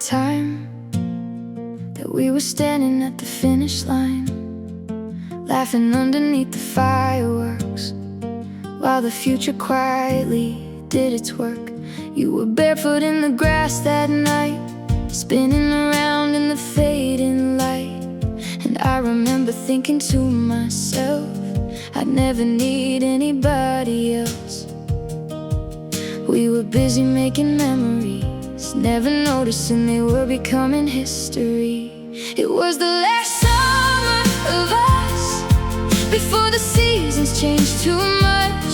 time that we were standing at the finish line, laughing underneath the fireworks, while the future quietly did its work. You were barefoot in the grass that night, spinning around in the fading light. And I remember thinking to myself, I'd never need anybody else. We were busy making memories, never noticing they were becoming history. It was the last summer of us, before the seasons changed too much,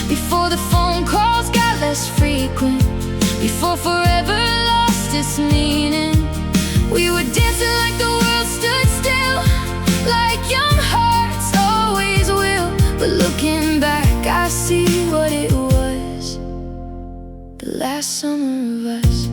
before the phone calls got less frequent, before forever lost its meaning. We were dancing like the world stood still, like young hearts always will. But looking back, I see what it was, the last summer of us.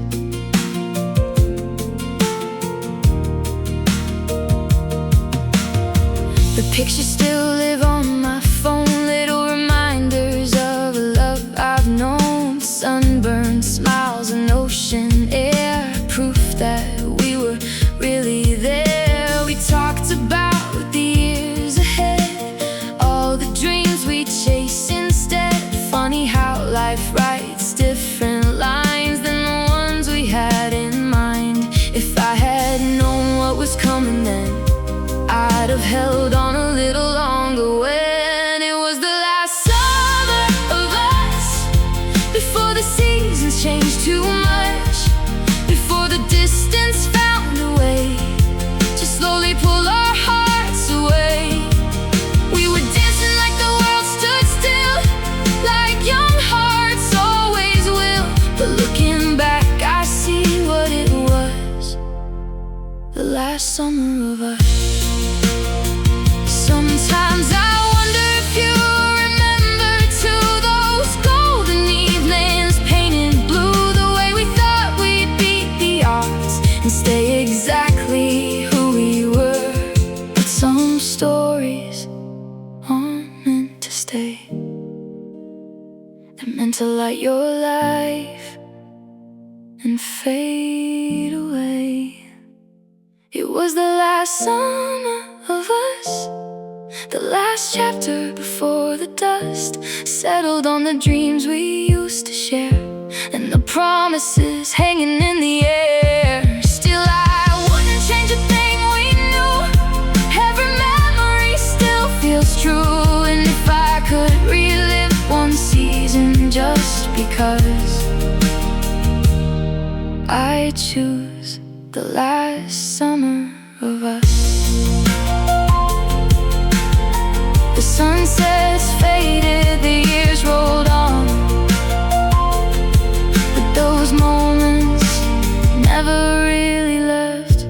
The pictures still live on my phone, little reminders of a love I've known. Sunburned smiles and ocean air, proof that we were really there. We talked about the years ahead, all the dreams we chase instead. Funny how life writes different lines than the ones we had in mind. If I had known what was coming then, I'd have held on a little longer. When it was the last summer of us, before the seasons changed too much, before the distance found a way to slowly pull our hearts away. We were dancing like the world stood still, like young hearts always will. But looking back, I see what it was, the last summer of us. Sometimes I wonder if you remember too, those golden evenings painted blue, the way we thought we'd beat the odds and stay exactly who we were. But some stories aren't meant to stay, they're meant to light your life and fade away. It was the last summer of us, the last chapter before the dust settled on the dreams we used to share, and the promises hanging in the air. Still, I wouldn't change a thing we knew, every memory still feels true. And if I could relive one season just because, I'd choose the last summer of us. The sunsets faded, the years rolled on, but those moments never really left.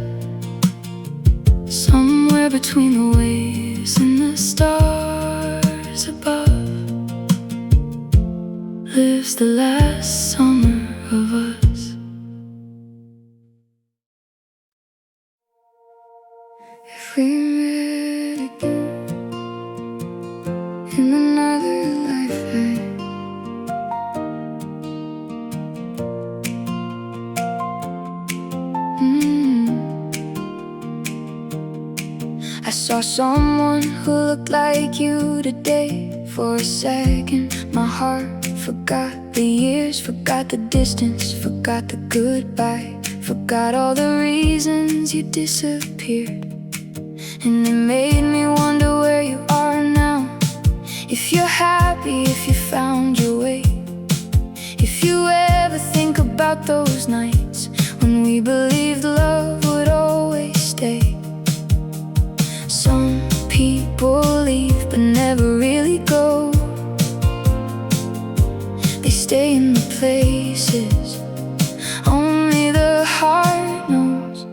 Somewhere between the waves and the stars above lives the last summer of us. If we met again in another lifetime, I saw someone who looked like you today. For a second, my heart forgot the years, forgot the distance, forgot the goodbye, forgot all the reasons you disappeared. And it made me wonder where you are now, if you're happy, if you found your way, if you ever think about those nights when we believed love would always stay. Some people leave but never really go, they stay in the places only the heart knows.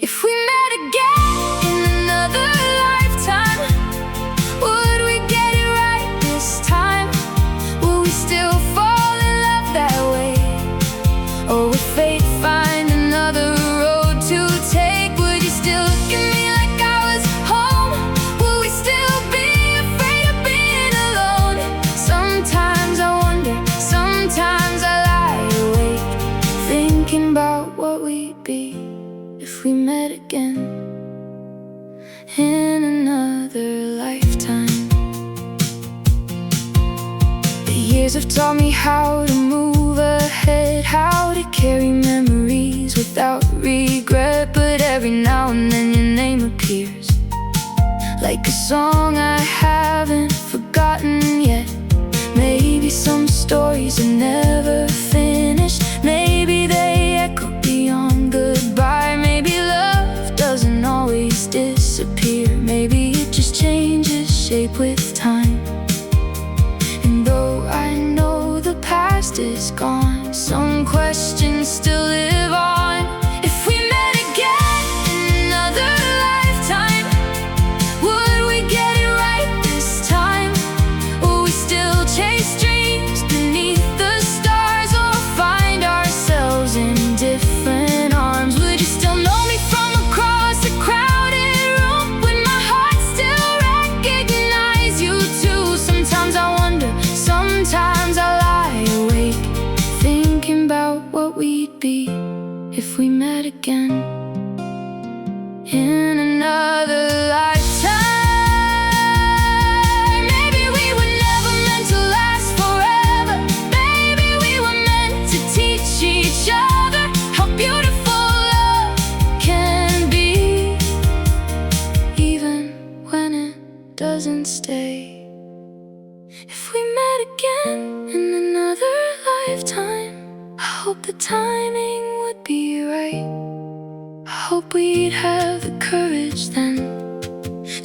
If we met again in another lifetime, would we get it right this time? Will we still fall in love that way? Or would fate find another road to take? Would you still look at me like I was home? Will we still be afraid of being alone? Sometimes I wonder, sometimes I lie awake, thinking what we'd be if we met again in another lifetime. The years have taught me how to move ahead, how to carry memories without regret. But every now and then your name appears like a song I haven't forgotten yet. Maybe some stories are never finished, maybe they echo beyond goodbye. Maybe love doesn't always disappear, maybe it just changes shape with time. And though I know the past is gone, some questions still live on. If we met again in another lifetime, would we get it right this time? Will we still chase dreams beneath the stars, or find ourselves in different arms? Would you still know me from across a crowded room? Would my heart still recognize you too? Sometimes I wonder, sometimes I lie awake, thinking about what we'd be if we met again in another lifetime. Maybe we were never meant to last forever. Maybe we were meant to teach each other how beautiful love can be, even when it doesn't stay. If we met again in another lifetime, I hope the timing would be right. I hope we'd have the courage then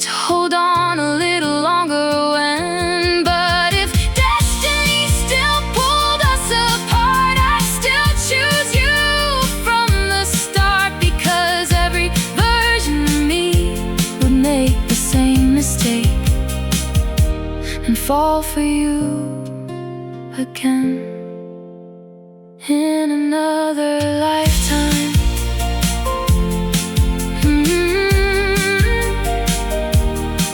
to hold on a little longer when. But if destiny still pulled us apart, I'd still choose you from the start. Because every version of me would make the same mistake and fall for you again in another lifetime.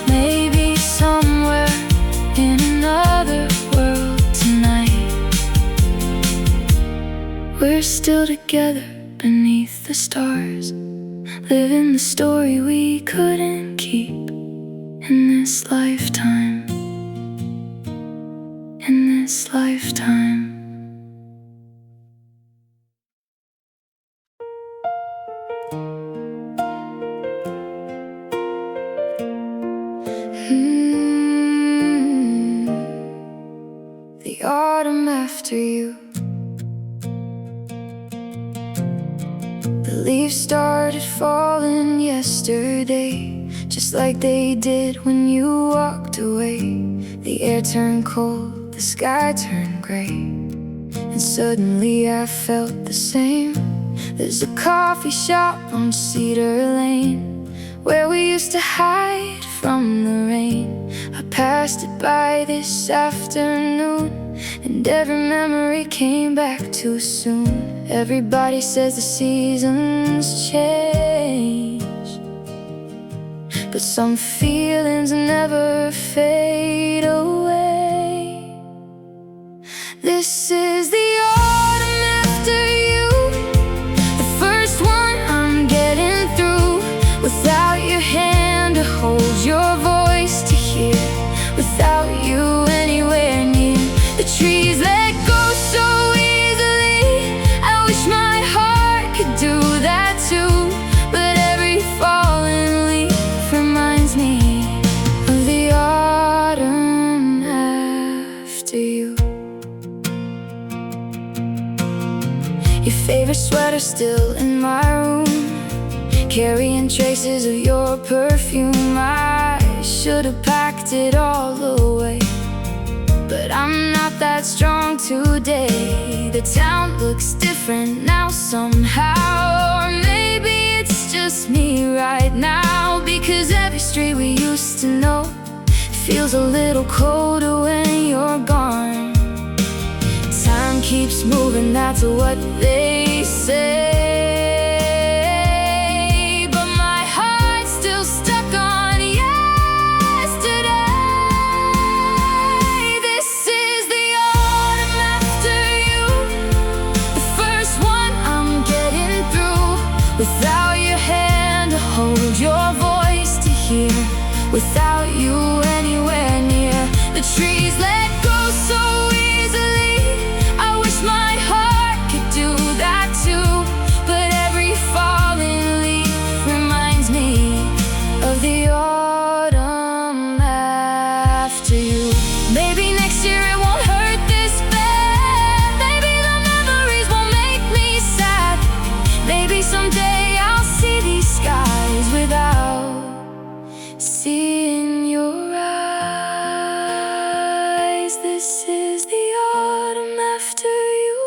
Maybe somewhere in another world tonight, we're still together beneath the stars, living the story we couldn't keep in this lifetime. In this lifetime. The autumn after you, the leaves started falling yesterday, just like they did when you walked away. The air turned cold, the sky turned gray, and suddenly I felt the same. There's a coffee shop on Cedar Lane where we used to hide from the rain. I passed it by this afternoon, and every memory came back too soon. Everybody says the seasons change, but some feelings never fade away. This is the autumn after you, the first one I'm getting through. Without your hand to hold, your voice to hear, without you anywhere near. The trees let go so easily, I wish my heart could do that too. But every fallen leaf reminds me of the autumn after you. Your favorite sweater still in my room, carrying traces of your perfume. I should have packed it all away, but I'm not that strong today. The town looks different now somehow, or maybe it's just me right now, because every street we used to know feels a little colder when you're gone. Time keeps moving, that's what they say. Through without your hand to hold, your voice to hear, without you anywhere near. The trees let go so easily, I wish my heart could do that too. But every falling leaf reminds me of the autumn after you. Maybe next year it won't hurt this bad. Maybe the memories won't make me sad. Maybe someday I'll see these skies without seeing your eyes. This is the autumn after you,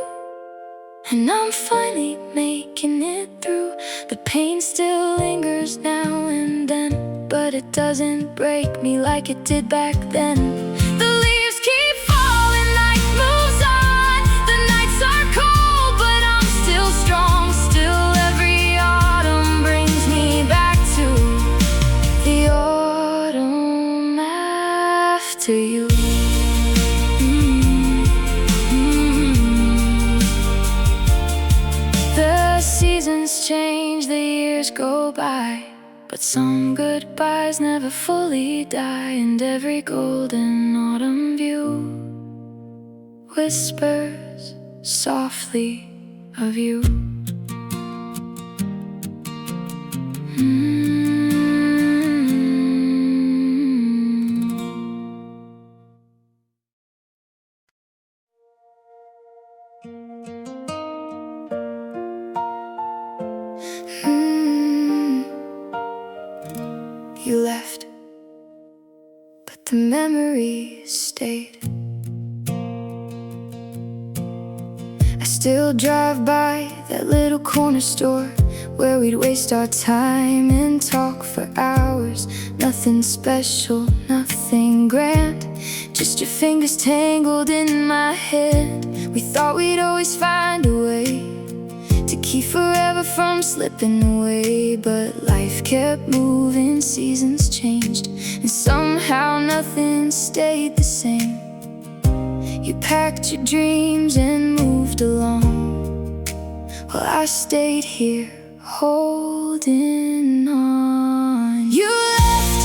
and I'm finally making it through. The pain still lingers now and then, but it doesn't break me like it did back then. The leaves keep falling, night moves on. The nights are cold, but I'm still strong. Still every autumn brings me back to the autumn after you. The seasons change, the years go by, but some goodbyes never fully die. And every golden autumn view whispers softly of you. You left, but the memories stayed. I still drive by that little corner store where we'd waste our time and talk for hours. Nothing special, nothing grand, just your fingers tangled in my head. We thought we'd always find a way to keep forever from slipping away, but life kept moving, seasons changed, and somehow nothing stayed the same. You packed your dreams and moved along, while I stayed here holding on. You left,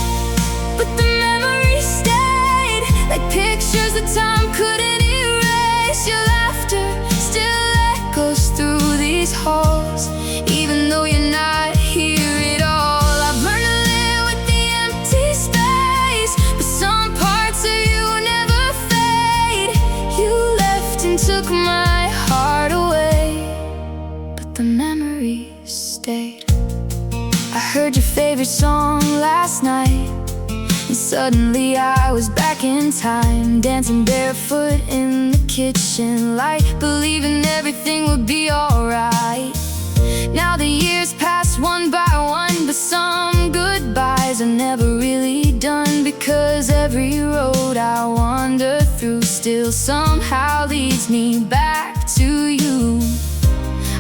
but the memories stayed, like pictures that time couldn't erase. Your laughter still echoes through these halls, even though you're not here at all. I've learned to live with the empty space, but some parts of you never fade. You left and took my heart away, but the memories stayed. I heard your favorite song last night, and suddenly I was back in time, dancing barefoot in the kitchen light, believing everything would be alright. Now the years pass one by one, but some goodbyes are never really done, because every road I wander through still somehow leads me back to you.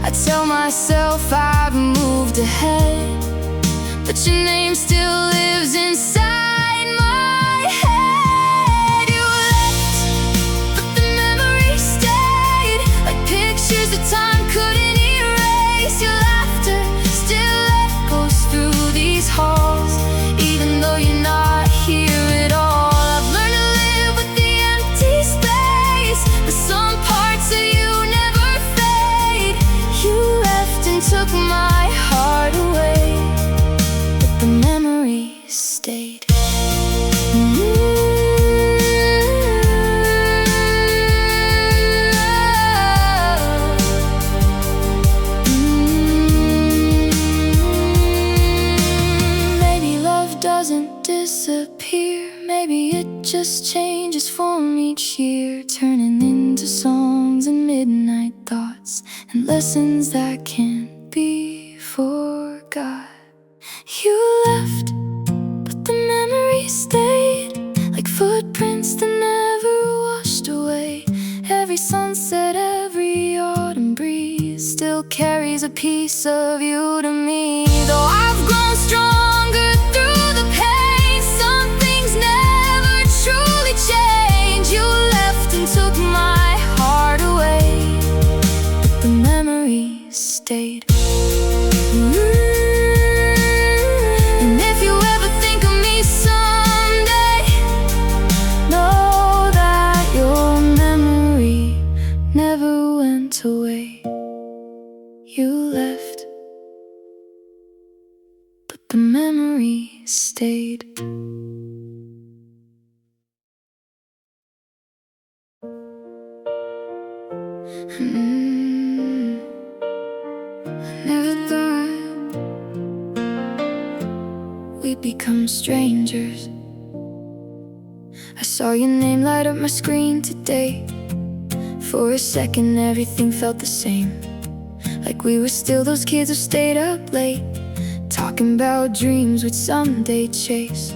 I tell myself I've moved ahead, but your name still lives inside my head. You left, but the memories stayed, like pictures that time couldn't erase. Your laughter still echoes through these halls, even though you're not here at all. I've learned to live with the empty space, but some parts of you never fade. You left and took my heart away, but the memories stayed. Maybe love doesn't disappear, maybe it just changes form each year, turning into songs and midnight thoughts and lessons that can't be forgot. You left, but the memories stayed, like footprints that never washed away. Every sunset, every autumn breeze still carries a piece of you to me. Though I've grown stronger through the pain, some things never truly change. You left and took my heart away, but the memories stayed. memory stayed. Never thought we'd become strangers. I saw your name light up my screen today. For a second everything felt the same, like we were still those kids who stayed up late, talking about dreams we'd someday chase.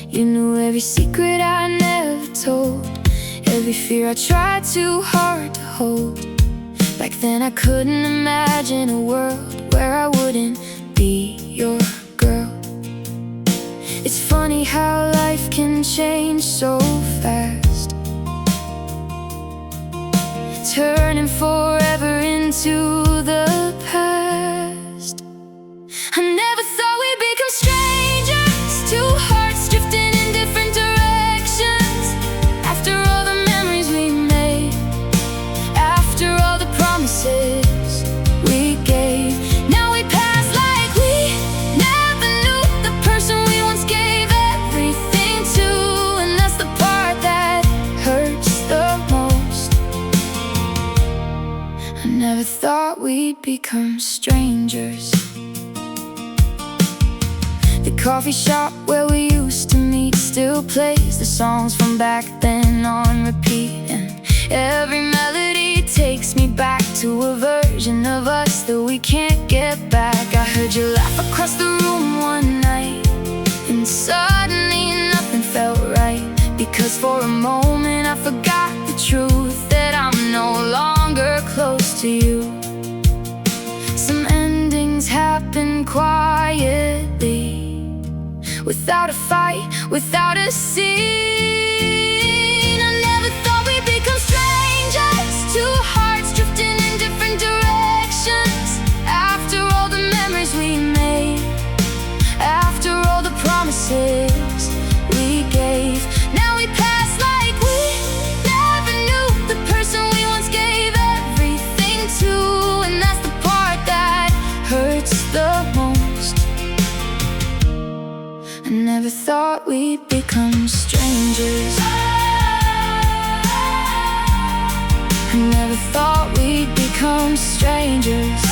You knew every secret I never told, every fear I tried too hard to hold. Back then I couldn't imagine a world where I wouldn't be your girl. It's funny how life can change so fast, turning forever into the past. I never thought we'd become strangers, two hearts drifting in different directions. After all the memories we made, after all the promises we gave, now we pass like we never knew the person we once gave everything to. And that's the part that hurts the most. I never thought we'd become strangers. The coffee shop where we used to meet still plays the songs from back then on repeat, and every melody takes me back to a version of us that we can't get back. I heard you laugh across the room one night, and suddenly nothing felt right, because for a moment I forgot the truth, that I'm no longer close to you. Some endings happen quietly, without a fight, without a scene. I never thought we'd become strangers, two hearts drifting in different directions. After all the memories we made, after all the promises we gave, now we pass like we never knew the person we once gave everything to. And that's the part that hurts the most. I never thought we'd become strangers. I never thought we'd become strangers.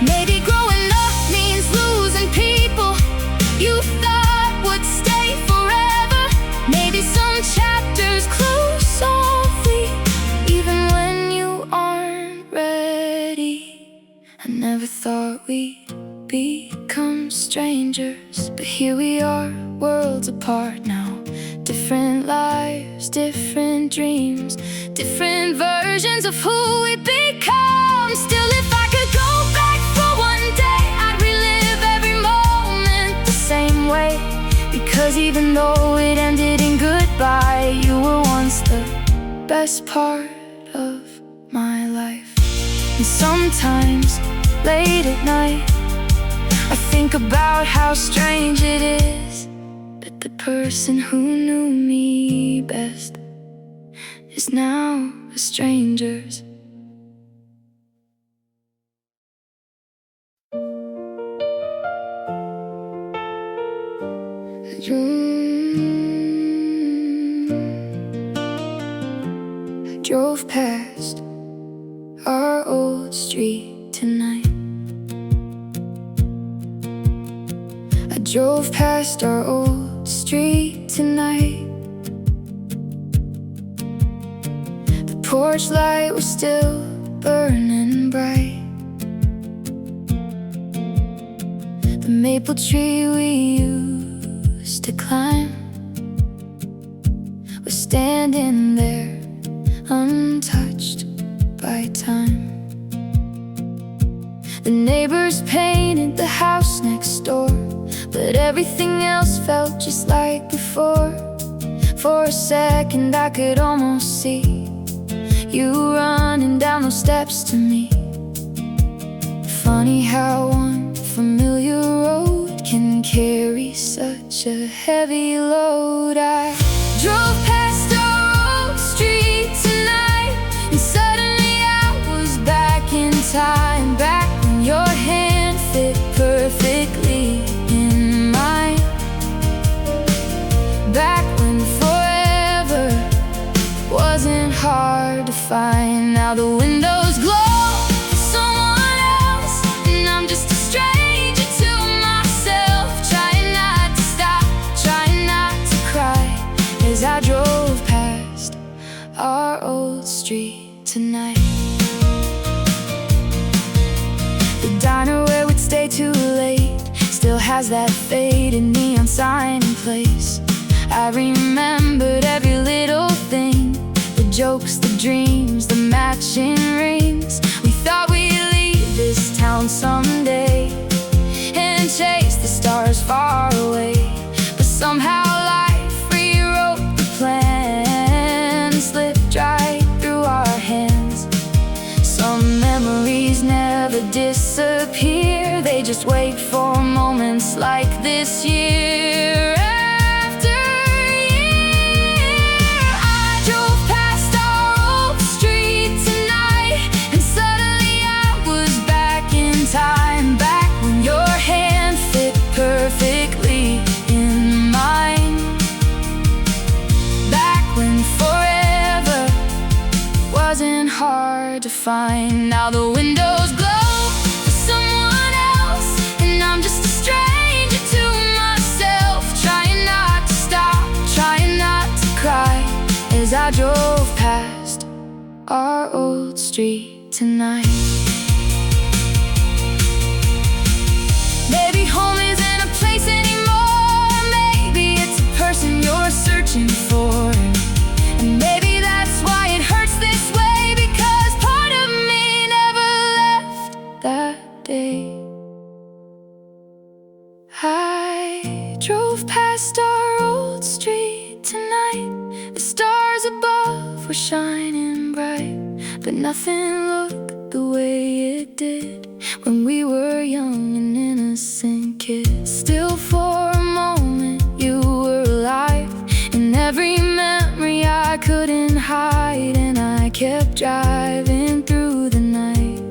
Maybe growing up means losing people you thought would stay forever. Maybe some chapters close softly, even when you aren't ready. I never thought we'd become strangers, but here we are, worlds apart now. Different lives, different dreams, different versions of who we become. Still, if I could go back for one day, I'd relive every moment the same way, because even though it ended in goodbye, you were once the best part of my life. And sometimes, late at night, I think about how strange it is that the person who knew me best is now a stranger's. I drove past our old street tonight. I drove past our old street tonight. The porch light was still burning bright. The maple tree we used to climb was standing there, untouched by time. The neighbors painted the house next door, but everything else felt just like before. For a second I could almost see you running down those steps to me. Funny how one familiar road can carry such a heavy load. I drove past our old street tonight, and suddenly I was back in time, back as that faded neon sign in place. I remembered every little thing, the jokes, the dreams, the matching rings. We thought we'd leave this town someday and chase the stars far away, but somehow life rewrote the plan, slipped right through our hands. Some memories never disappear, they just wait for moments like this year. Time back when your hand fit perfectly in mine, back when forever wasn't hard to find. Now the windows glow for someone else, and I'm just a stranger to myself, trying not to stop, trying not to cry, as I drove past our old street tonight. Maybe home isn't a place anymore, maybe it's a person you're searching for, and maybe that's why it hurts this way, because part of me never left that day. I drove past our old street tonight, the stars above were shining bright, but nothing looked the way it did when we were young and innocent kids. Still for a moment you were alive, in every memory I couldn't hide, and I kept driving through the night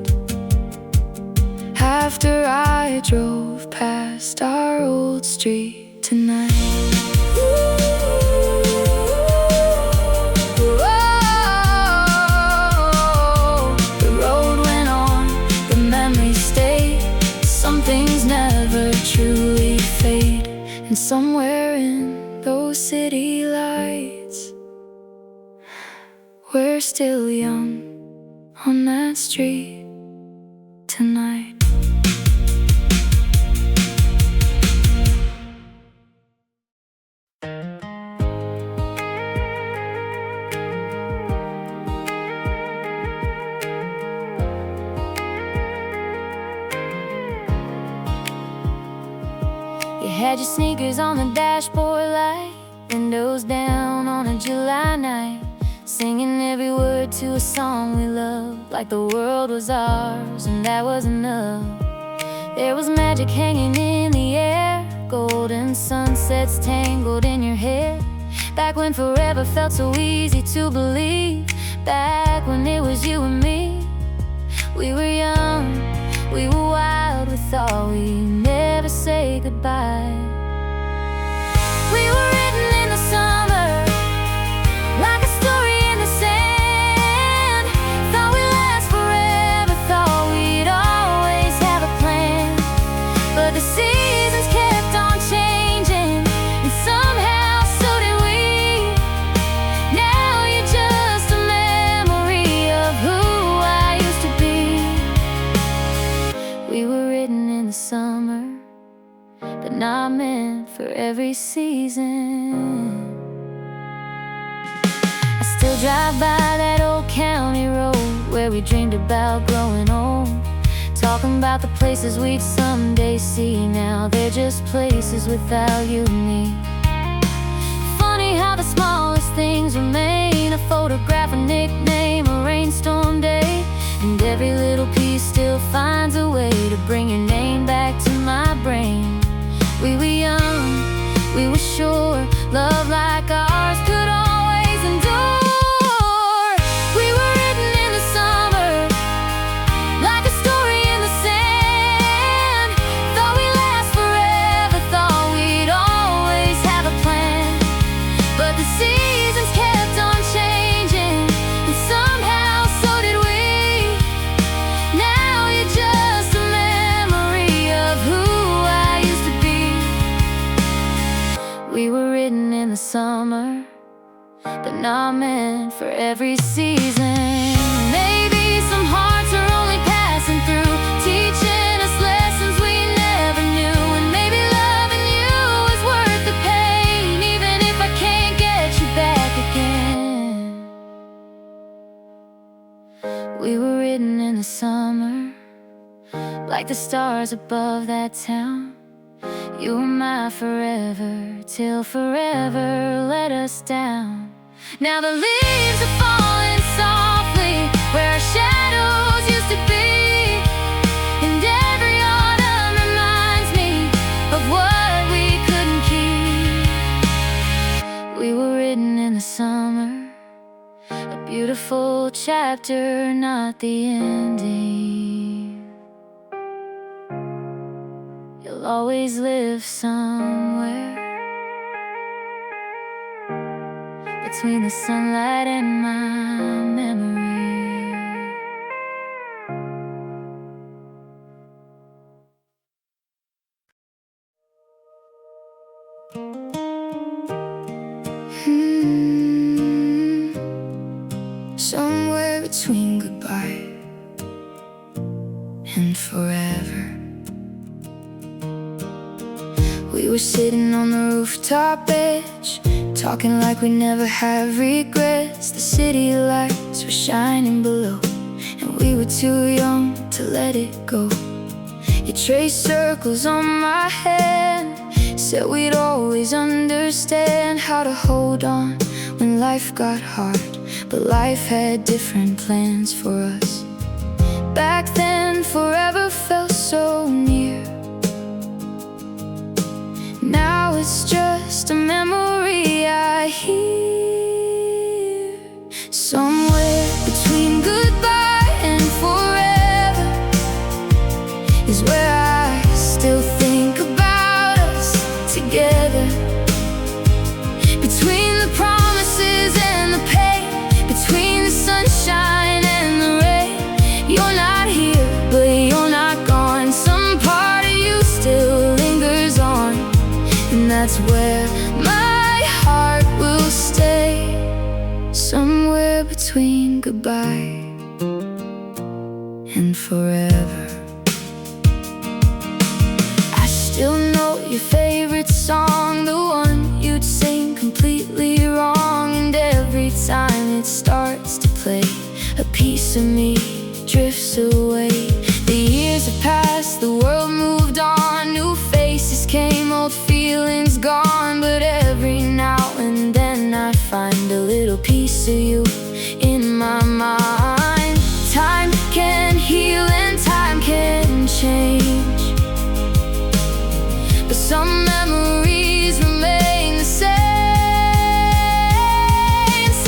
after I drove past our old street tonight. Truly fade, and somewhere in those city lights, we're still young on that street tonight. You had your sneakers on the dashboard light, windows down on a July night, singing every word to a song we loved, like the world was ours and that was enough. There was magic hanging in the air, golden sunsets tangled in your hair. Back when forever felt so easy to believe, back when it was you and me. We were young, we were wild, we thought we'd never say goodbye. We were written in the summer, like a story in the sand. Thought we'd last forever, thought we'd always have a plan. But the seasons kept on changing, and somehow so did we. Now you're just a memory of who I used to be. We were written in the summer, but not meant for every season. I still drive by that old county road where we dreamed about growing old, talking about the places we'd someday see. Now they're just places without you and me. Funny how the smallest things remain, a photograph, a nickname, a rainstorm day, and every little piece still finds a way to bring your name back to my brain. We were young, we were sure, love like ours could always endure. We were written in the summer, like a story in the sand. Thought we'd last forever, thought we'd always have a plan. But the seasons kept on changing, and somehow so did we. Now you're just a memory of who I used to be. We were written in the summer, but not meant for every season. Maybe some hearts are only passing through, teaching us lessons we never knew. And maybe love written in the summer, like the stars above that town. You were my forever, till forever let us down. Now the leaves are falling softly where our shadows used to be, and every autumn reminds me of what we couldn't keep. We were written in the summer, a beautiful chapter, not the ending. You'll always live somewhere between the sunlight and my memory. Somewhere between goodbye and forever. We were sitting on the rooftop edge, talking like we never have regrets. The city lights were shining below, and we were too young to let it go. You traced circles on my hand, said we'd always understand how to hold on when life got hard. But life had different plans for us. Back then, forever felt so near. Now it's just a memory I hear. Somewhere between goodbye and forever is where I still think about us together. Between the promises and the pain, between the sunshine and the rain. You're not here, but you're not gone. Some part of you still lingers on, and that's where my heart will stay. Somewhere between goodbye and forever. I still know your favorite song, the one you'd sing completely wrong. And every time it starts to play, a piece of me drifts away. The years have passed, the world moved on. New faces came, old feelings gone. But every now and then I find a little piece of you in my mind. Time can heal and time can change, but some memories remain the same.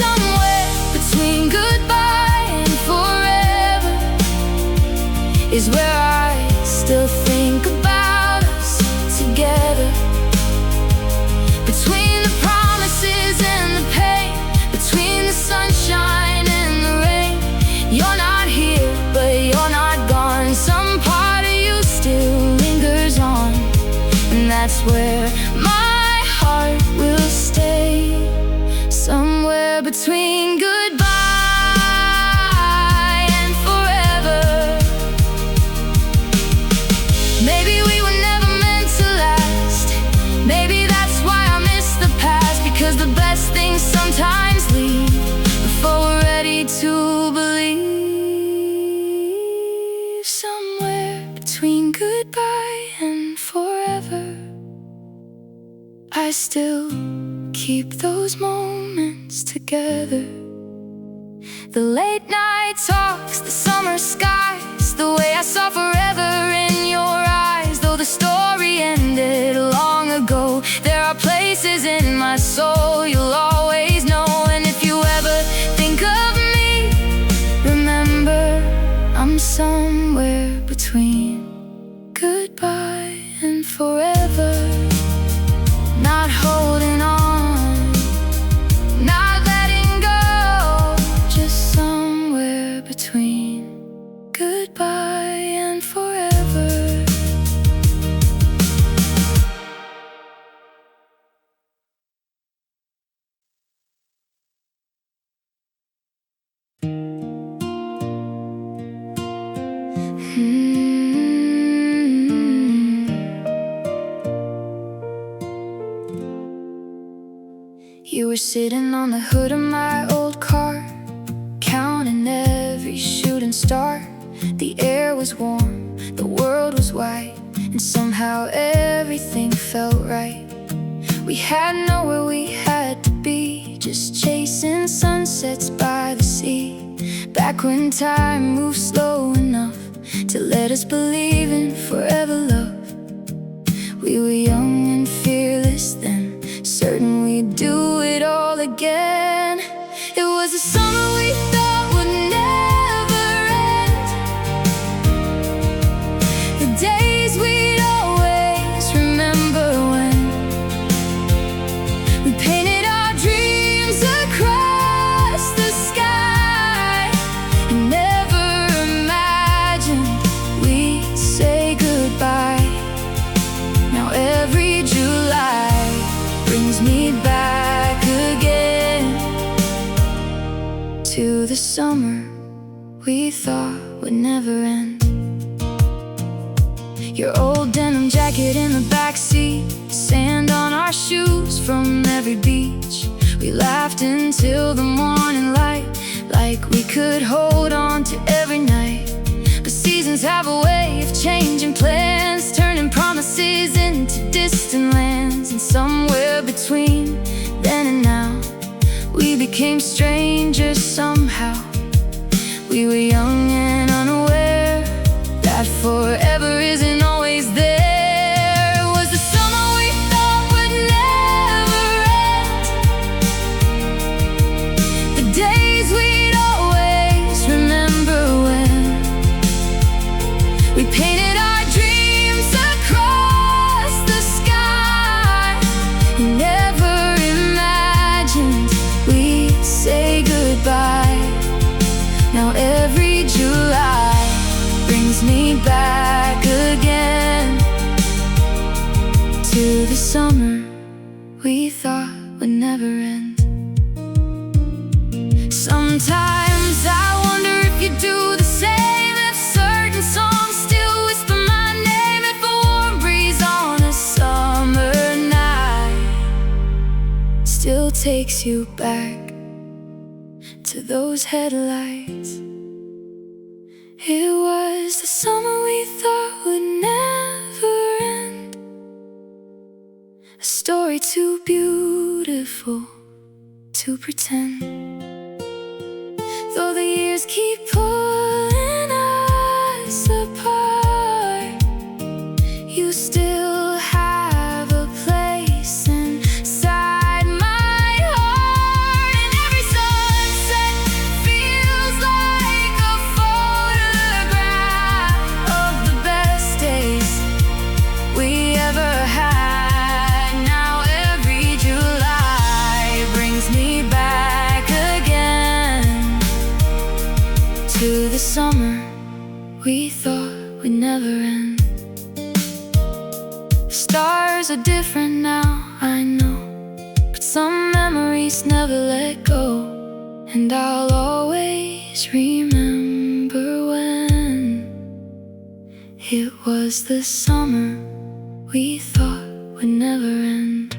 Somewhere between goodbye and forever is where I still think about us together. Between the promises and the pain, between the sunshine and the rain. You're not here, but you're not gone. Some part of you still lingers on, and that's where my heart will stay. Somewhere between goodbye and forever. Maybe we were never meant to last. Maybe that's why I miss the past, because the best things sometimes leave before we're ready to believe. Somewhere between goodbye and forever, I still keep those moments together. The late night talks, the summer skies, the way I saw forever in your eyes. Though the story ended long ago, there are places in my soul you'll always know. And if you ever think of me, remember I'm somewhere between goodbye and forever. Not holding on, not letting go, just somewhere between goodbye and forever. You were sitting on the hood of my old car, counting every shooting even start. The air was warm, the world was white, and somehow everything felt right. We had nowhere we had to be, just chasing sunsets by the sea. Back when time moved slow enough to let us believe in forever love. We were young and fearless then, certain we'd do it all again. It was a summer we thought would never end, the days we'd always remember when we painted our dreams across the sky and never imagined we'd say goodbye. Now every July brings me back again to the summer we thought would never end. Your old denim jacket in the backseat, sand on our shoes from every beach. We laughed until the morning light, like we could hold on to every night. But seasons have a way of changing plans, turning promises into distant lands. And somewhere between then and now, we became strangers somehow. We were young and unaware that forever isn't always there. It was the summer we thought would never end, the days we'd always remember when we painted our dreams across the sky and never imagined we'd say goodbye. Now every July brings me back again to the summer we thought would never end. Sometimes I wonder if you do the same, if certain songs still whisper my name, if a warm breeze on a summer night still takes you back to those headlights. It was the summer we thought would never end, a story too beautiful to pretend. Though the years keep pulling us apart, you still have a place inside my heart. And every sunset feels like a photograph of the best days we ever had. Now every July brings me back again to the summer we thought would never end. Stars are different now, I know, but some memories never let go. And I'll always remember when it was the summer we thought would never end.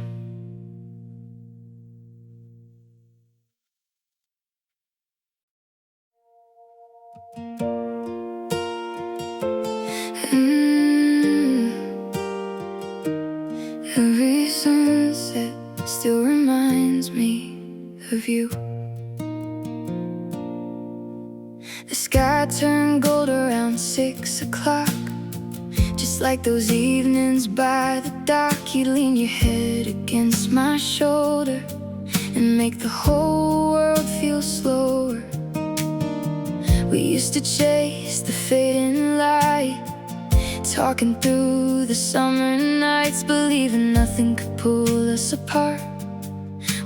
Every sunset still reminds me of you. The sky turned gold around 6 o'clock, just like those evenings by the dock. You'd lean your head against my shoulder and make the whole world feel slower. We used to chase the fading light, talking through the summer nights, believing nothing could pull us apart,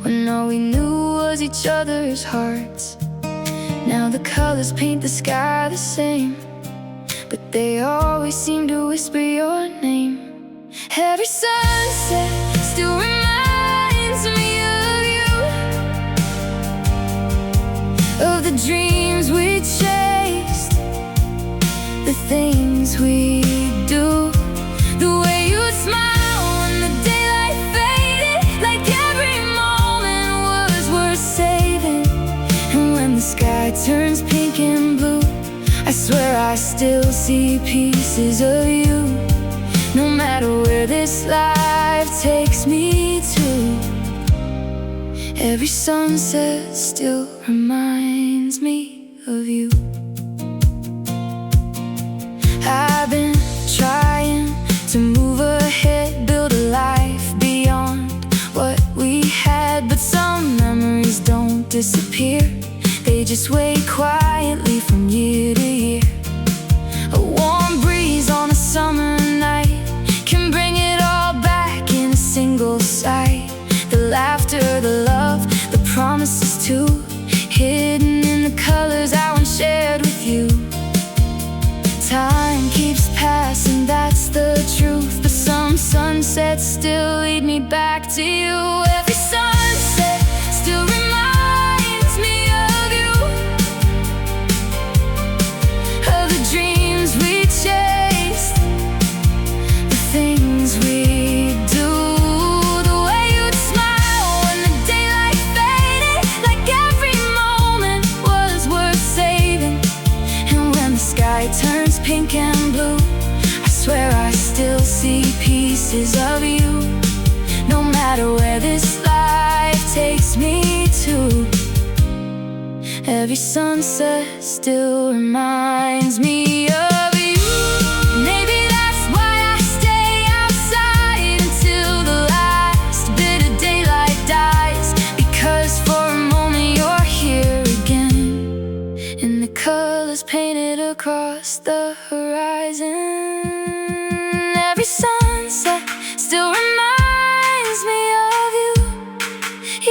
when all we knew was each other's hearts. Now the colors paint the sky the same, but they always seem to whisper your name. Every sunset still reminds me of you, of the dreams we chased, the things we do, the way you smile when the daylight faded, like every moment was worth saving. And when the sky turns pink and blue, I still see pieces of you, no matter where this life takes me to. Every sunset still reminds me of you. I've been trying to move ahead, build a life beyond what we had, but some memories don't disappear, they just wait quietly from year to year. A warm breeze on a summer night can bring it all back in a single sight. The laughter, the love, the promises too, hidden in the colors I once shared with you. Time keeps passing, that's the truth, but some sunsets still lead me back to you. Every sunset still reminds me of you, of the dreams we chased, the things we do, the way you'd smile when the daylight faded, like every moment was worth saving. And when the sky turns pink and blue, I swear I still see pieces of you, no matter where this life takes me to. Every sunset still reminds me of you. Maybe that's why I stay outside until the last bit of daylight dies, because for a moment you're here again, in the colors painted across the horizon. Every sunset still reminds me of you,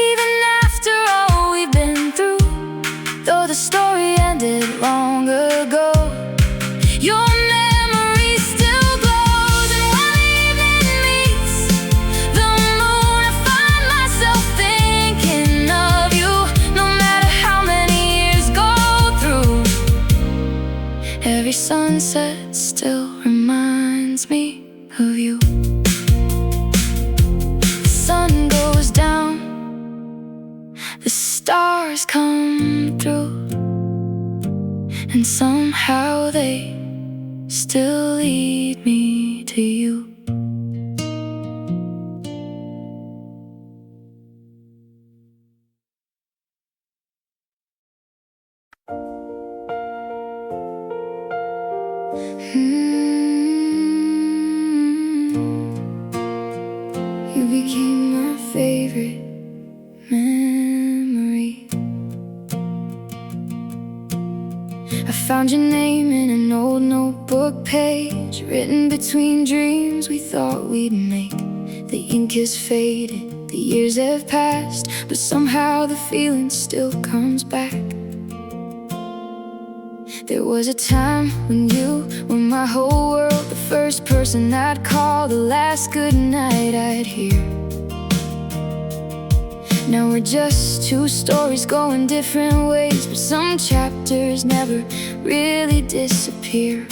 even after all we've been through. Though the story ended long ago, your memory still glows. And when the evening meets the moon, I find myself thinking of you, no matter how many years go through. Every sunset still reminds me of you. The sun goes down, the stars come through, and somehow they still lead me to you. You became my favorite memory. I found your name in an old notebook page, written between dreams we thought we'd make. The ink has faded, the years have passed, but somehow the feeling still comes back. There was a time when you were my whole world, the first person I'd call, the last good night I'd hear. Now we're just two stories going different ways, but some chapters never really disappear.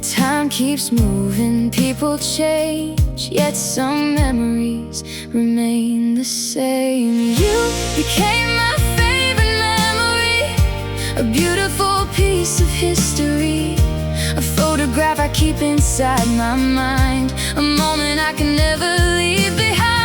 Time keeps moving, people change, yet some memories remain the same. You became my favorite memory, a beautiful piece of history, a photograph I keep inside my mind, a moment I can never leave behind.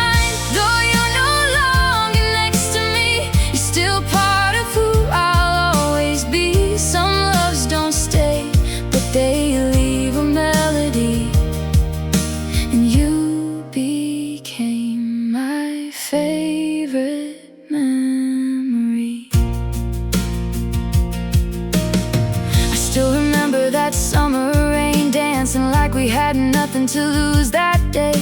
Though you're no longer next to me, you're still part of who I'll always be. Some loves don't stay, but they leave a melody, and you became my favorite memory. I still remember that summer rain, dancing like we had nothing to lose that day.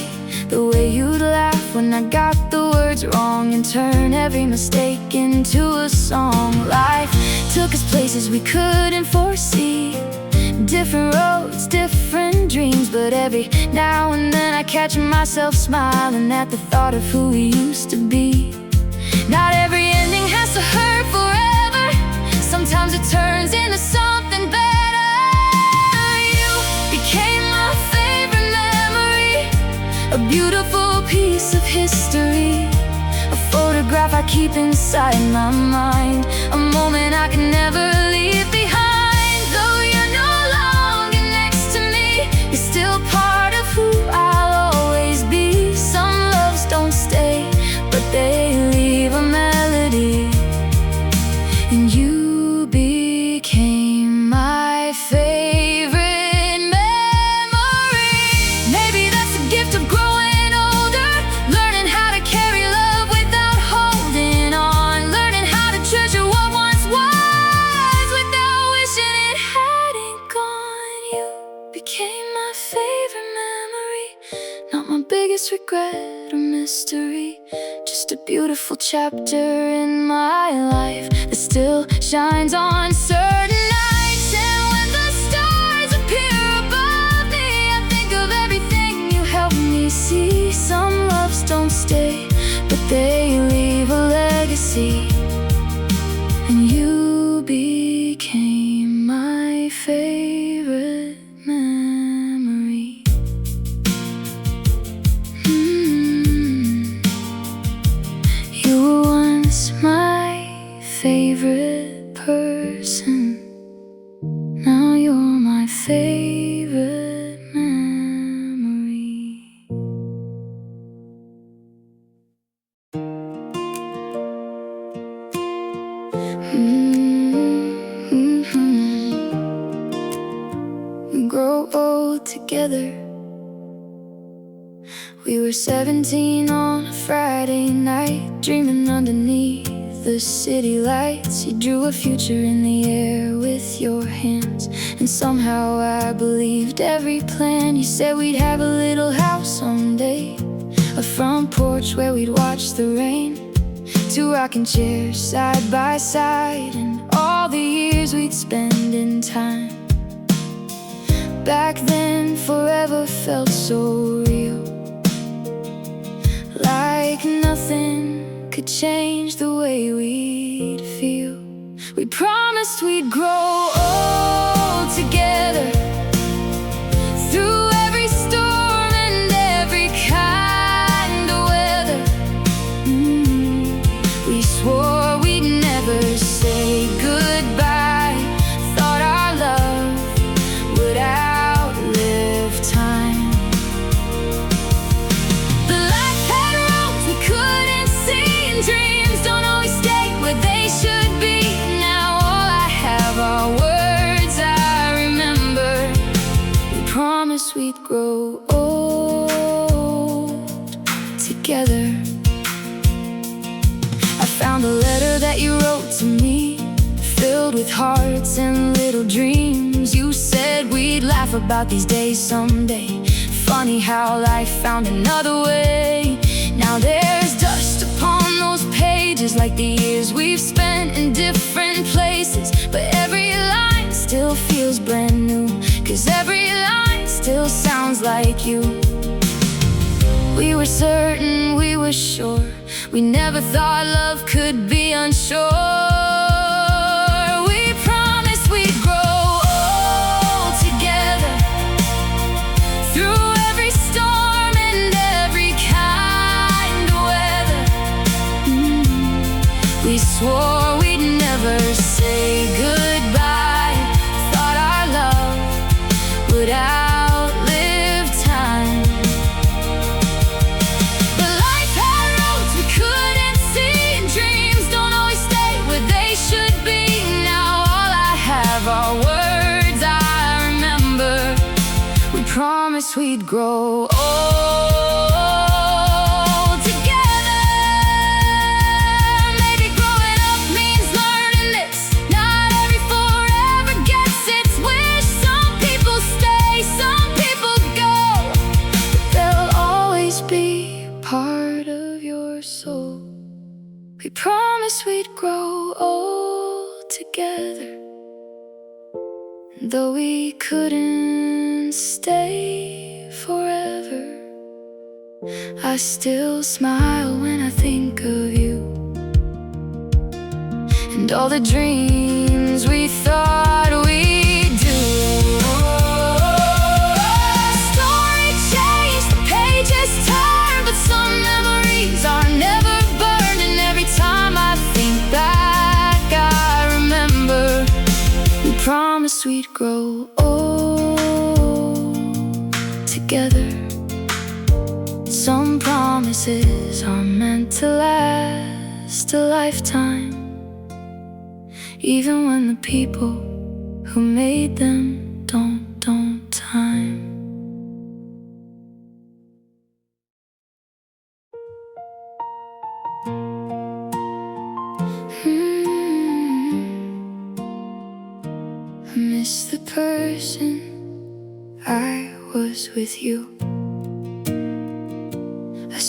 The way you'd laugh when I got the words wrong and turn every mistake into a song. Life took us places we couldn't foresee, different roads, different dreams, but every now and then I catch myself smiling at the thought of who we used to be. Not every ending has to hurt forever, sometimes it turns into something better. You became my favorite memory, a beautiful piece of history, a photograph I keep inside my mind, a moment I can never leave behind. biggest regret or mystery, just a beautiful chapter in my life that still shines on certain nights. And when the stars appear above me, I think of everything you helped me see. Some loves don't stay, but they leave a legacy, and you became my favorite memory. You were once my favorite person, now you're my favorite memory. We grow old together. We were 17 on a Friday night, dreaming underneath the city lights. You drew a future in the air with your hands, and somehow I believed every plan. You said we'd have a little house someday, a front porch where we'd watch the rain, two rocking chairs side by side, and all the years we'd spend in time. Back then, forever felt so real, like nothing could change the way we'd feel. We promised we'd grow old together, through every storm and every kind of weather. We swore we'd never say goodbye, thought our love would outlive time. But life had roads we couldn't see, and dreams don't always stay where they should be. Now all I have are words I remember. We promised we'd grow old together. I found a letter that you wrote to me, filled with hearts and little dreams. You said we'd laugh about these days someday. Funny how life found another way. Now there's dust upon those pages, like the years we've spent in different places. But every line still feels brand new, 'cause every line still sounds like you. We were certain, we were sure, we never thought love could be unsure. We promised we'd grow old together, through every storm and every kind of weather. We swore we'd never say goodbye, thought our love would outlive time. But life had roads we couldn't see, and dreams don't always stay where they should be. Now all I have are words I remember. We promised we'd grow old together. Maybe growing up means learning this, not every forever gets its wish. Some people stay, some people go, but they'll always be part of your soul. We promised we'd grow old together, though we couldn't stay forever. I still smile when I think of you, and all the dreams we thought we'd do. Story changed, the pages turn, but some memories are never burned. And every time I think back, I remember we promised we'd grow old together. Some promises are meant to last a lifetime, even when the people who made them don't time. I miss the person I was with you.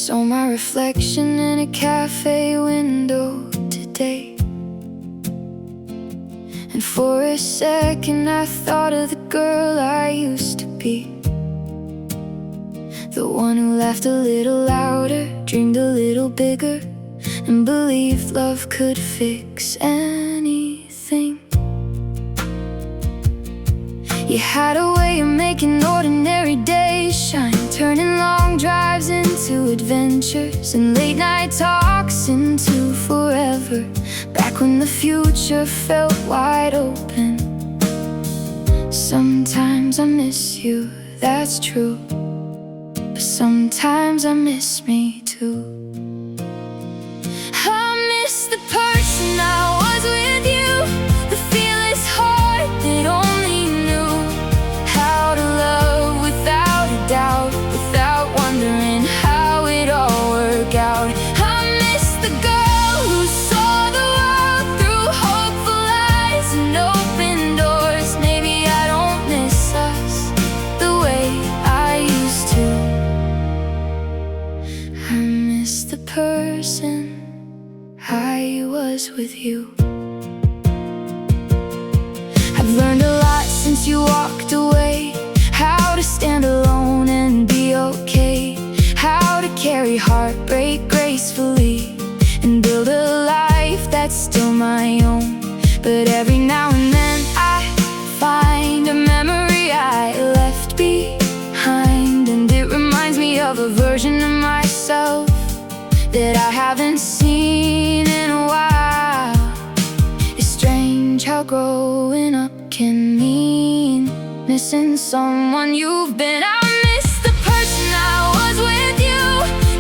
Saw my reflection in a cafe window today, and for a second I thought of the girl I used to be. The one who laughed a little louder, dreamed a little bigger, and believed love could fix anything. You had a way of making ordinary days shine, turning long drives into adventures, and late night talks into forever. Back when the future felt wide open. Sometimes I miss you, that's true, but sometimes I miss me too. I miss the person I was with you, the fearless heart that only knew how to love without a doubt, without wondering how it all worked out. I miss the girl who saw the world through hopeful eyes and open doors. Maybe I don't miss us the way I used to. I miss the person I was with you. I've learned a lot since you walked away, how to stand alone and be okay, how to carry heartbreak gracefully, and build a life that's still my own. But every now and then I find a memory I left behind, and it reminds me of a version of myself that I haven't seen in a while. It's strange how growing up can mean missing someone you've been. I miss the person I was with you,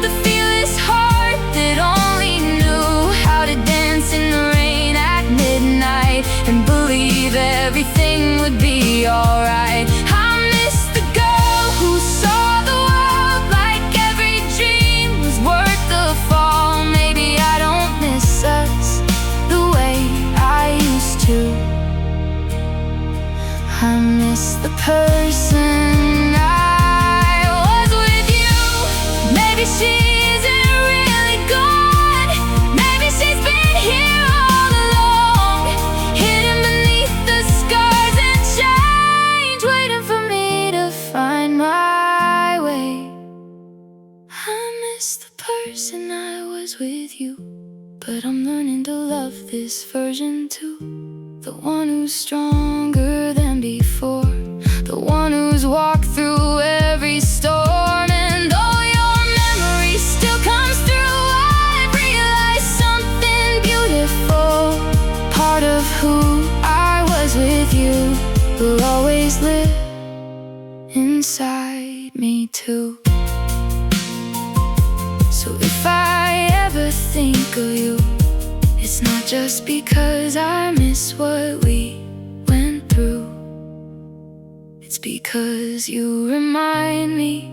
the fearless heart that only knew how to dance in the rain at midnight and believe everything would be alright. I miss the girl who saw the world like every dream was worth the fall. Maybe I don't miss us the way I used to. I miss the person I was with you. Maybe she isn't really gone, maybe she's been here all along, hidden beneath the scars and change, waiting for me to find my way. I miss the person I was with you, but I'm learning to love this version too. The one who's stronger than before, the one who's walked through every storm. And though your memory still comes through, I've realized something beautiful. Part of who I was with you will always live inside me too. So if I ever think of you, it's not just because I miss what we went through. It's because you remind me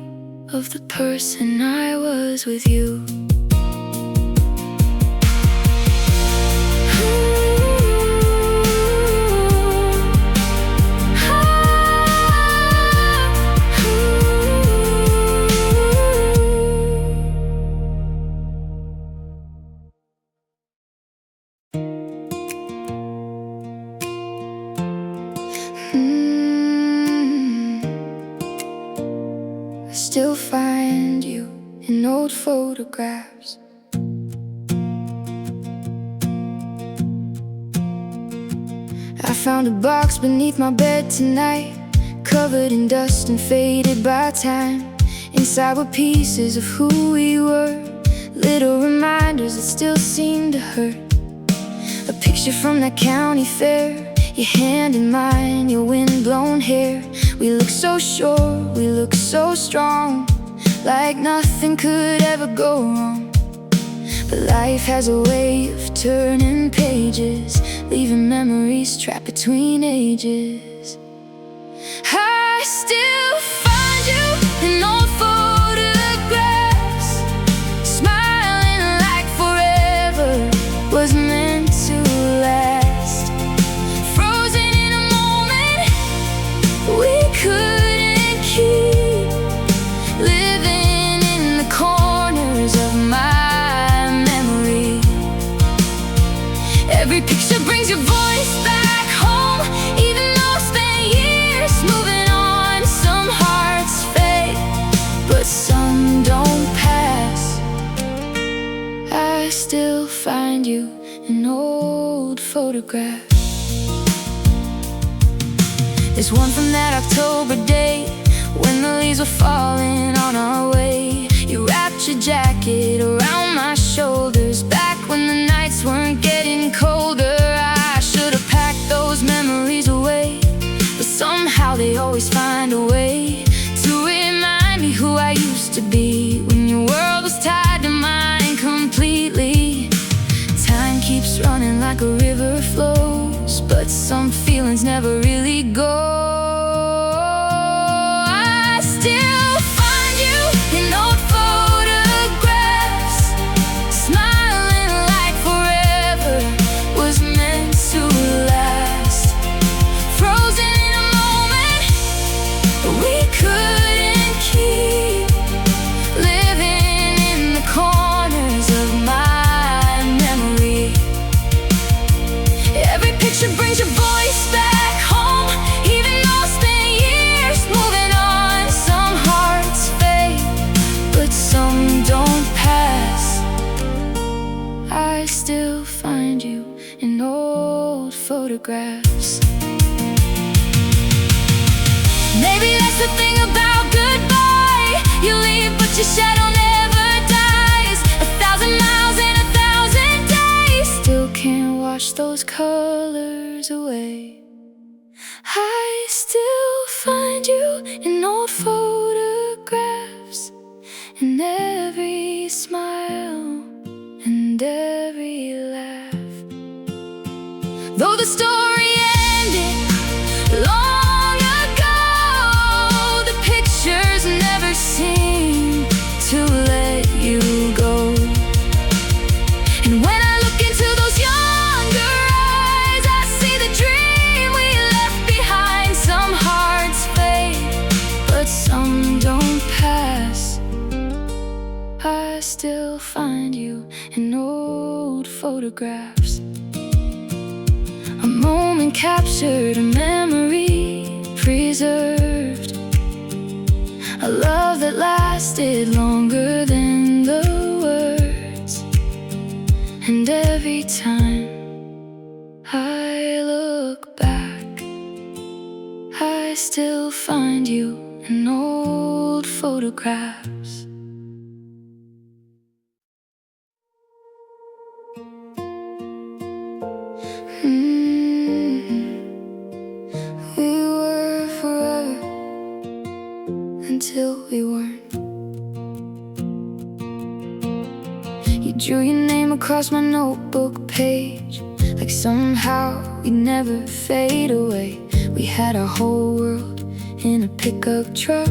of the person I was with you. I still find you in old photographs. I found a box beneath my bed tonight, covered in dust and faded by time. Inside were pieces of who we were, little reminders that still seem to hurt. A picture from that county fair, your hand in mine, your wind-blown hair. We look so sure, we look so strong, like nothing could ever go wrong. But life has a way of turning pages, leaving memories trapped between ages. I still find you in old photographs, smiling like forever was meant to last. Frozen in a moment we couldn't keep, living in the corners photograph. There's one from that October day when the leaves were falling on our way. You wrapped your jacket around my shoulders back when the nights weren't getting colder. I should have packed those memories away, but somehow they always find a way to remind me who I used to be when your world was tied to mine completely. Time keeps running like a river flows, but some feelings never really go. I still find you in old photographs, smiling like forever was meant to last. Frozen in a moment we couldn't keep, living in the corners of my memory. Every picture brings your voice back home, even though it's been years moving on. Some hearts fade, but some don't pass. I still find you in old photographs. Maybe that's the thing about goodbye. You leave, but your shadow never dies. 1,000 miles in 1,000 days still can't wash those colors away. I still find you in old photographs, in every smile and every laugh. Though the story ended long ago, the pictures never seem to let you go. And when I look into those younger eyes, I see the dream we left behind. Some hearts fade, but some don't pass. I still find you in old photographs. A moment captured, a memory preserved, a love that lasted longer than the words. And every time I look back, I still find you in old photographs. We were forever until we weren't. You drew your name across my notebook page, like somehow we'd never fade away. We had our whole world in a pickup truck,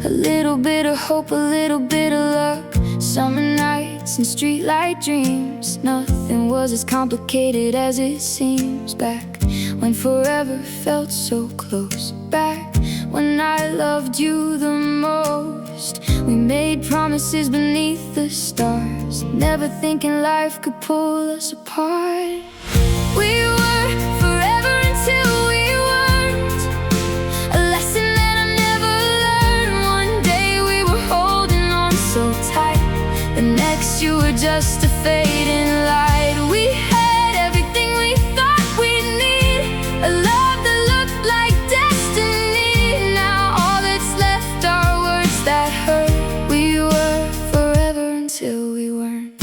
a little bit of hope, a little bit of luck. Summer nights and streetlight dreams, nothing was as complicated as it seems. Back when forever felt so close, back when I loved you the most. We made promises beneath the stars, never thinking life could pull us apart. We were forever until we weren't, a lesson that I never learned. One day we were holding on so tight, the next you were just a fading light. We had everything we thought we'd need, a love that looked like destiny. Now all that's left are words that hurt. We were forever until we weren't.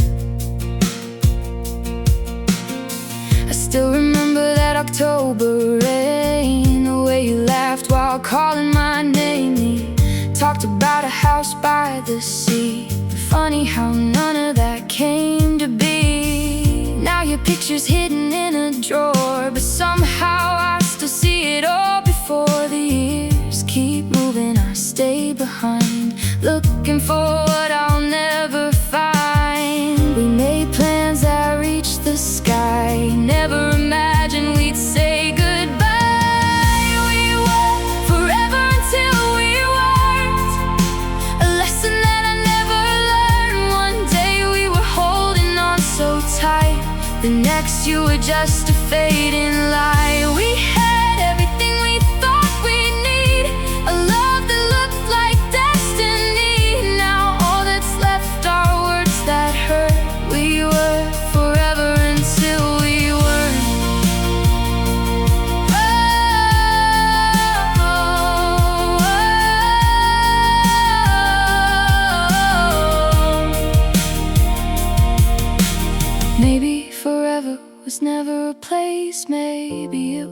I still remember that October rain, the way you laughed while calling my name. We talked about a house by the sea. Funny how none of that came to be. Now your picture's hidden in a drawer, but somehow I still see it all. Before the years keep moving, I stay behind, looking for what I'll never find. We made plans that reached the sky, never imagined we'd say goodbye. We were forever until we weren't, a lesson that I never learned. One day we were holding on so tight, the next you were just a fading light. We had everything we thought we'd need, a love that looked like destiny. Now all that's left are words that hurt. We were forever until we weren't.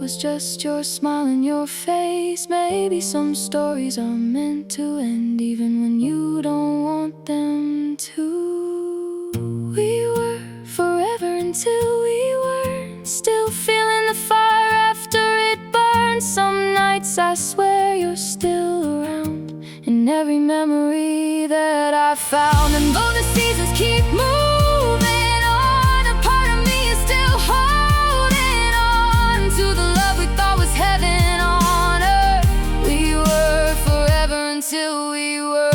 was just your smile and your face. Maybe some stories are meant to end even when you don't want them to. We were forever until we weren't. Still feeling the fire after it burned. Some nights I swear you're still around in every memory that I found. And though the seasons keep moving on, a part of me is still holding on to the love we thought was heaven on earth. We were forever until we weren't.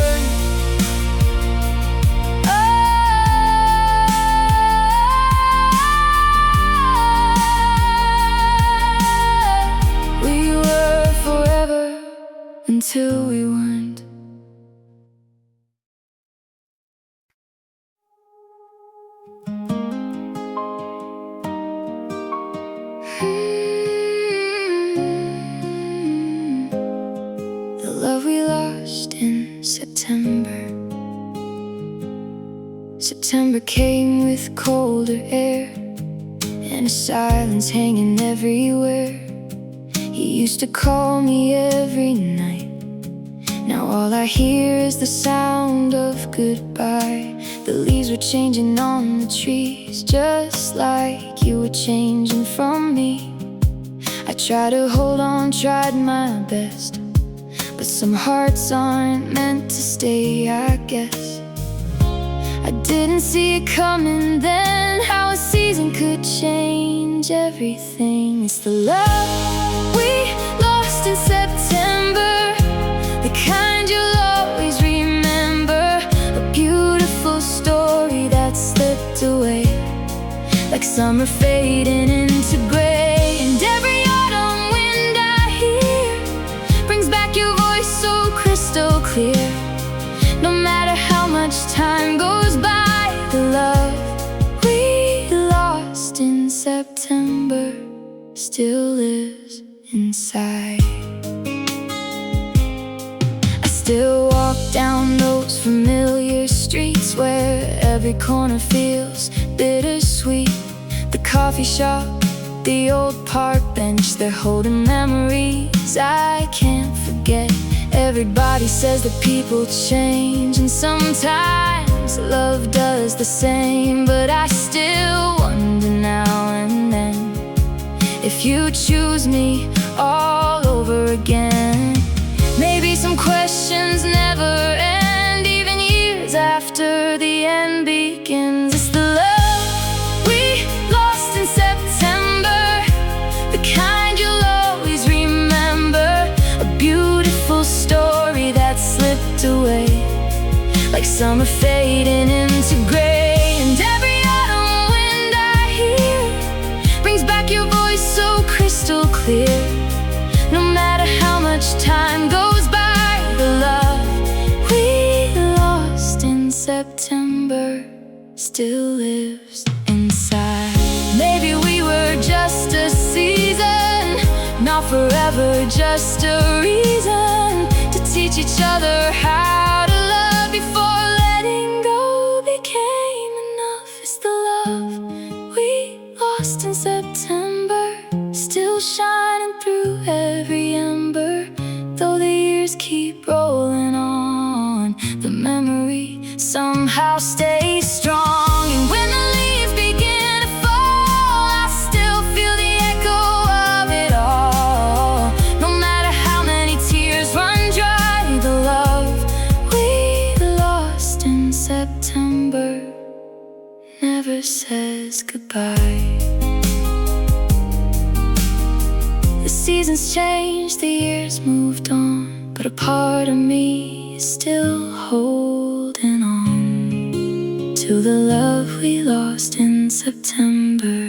We were forever until we weren't. The love we lost in September. September came with colder air and a silence hanging everywhere. He used to call me every night. Now all I hear is the sound of goodbye. The leaves were changing on the trees, just like you were changing from me. I tried to hold on, tried my best, but some hearts aren't meant to stay, I guess. I didn't see it coming then, how a season could change everything. It's the love we lost in September, the kind you'll always remember. A beautiful story that slipped away, like summer fading into gray. And every autumn wind I hear brings back your voice so crystal clear. No matter how much time goes by, the love we lost in September still lives inside. I still walk down those familiar streets where every corner feels bittersweet. The coffee shop, the old park bench, they're holding memories I can't forget. Everybody says that people change, and sometimes love does the same. But I still wonder now and then if you choose me all over again. Maybe some questions never end, even years after the end begins. It's the love we lost in September, the kind you'll always remember. A beautiful story that slipped away, like summer fading into gray. And every autumn wind I hear brings back your voice so crystal clear. No matter how much time goes by, the love we lost in September still lives inside. Maybe we were just a season, not forever, just a reason to teach each other how to love before letting go became enough. It's the love we lost in September, still shining through every ember. Though the years keep rolling on, the memory somehow stays strong. And when the leaves begin to fall, I still feel the echo of it all. No matter how many tears run dry, the love we lost in September never says goodbye. The seasons changed, the years moved on, but a part of me is still holding on to the love we lost in September.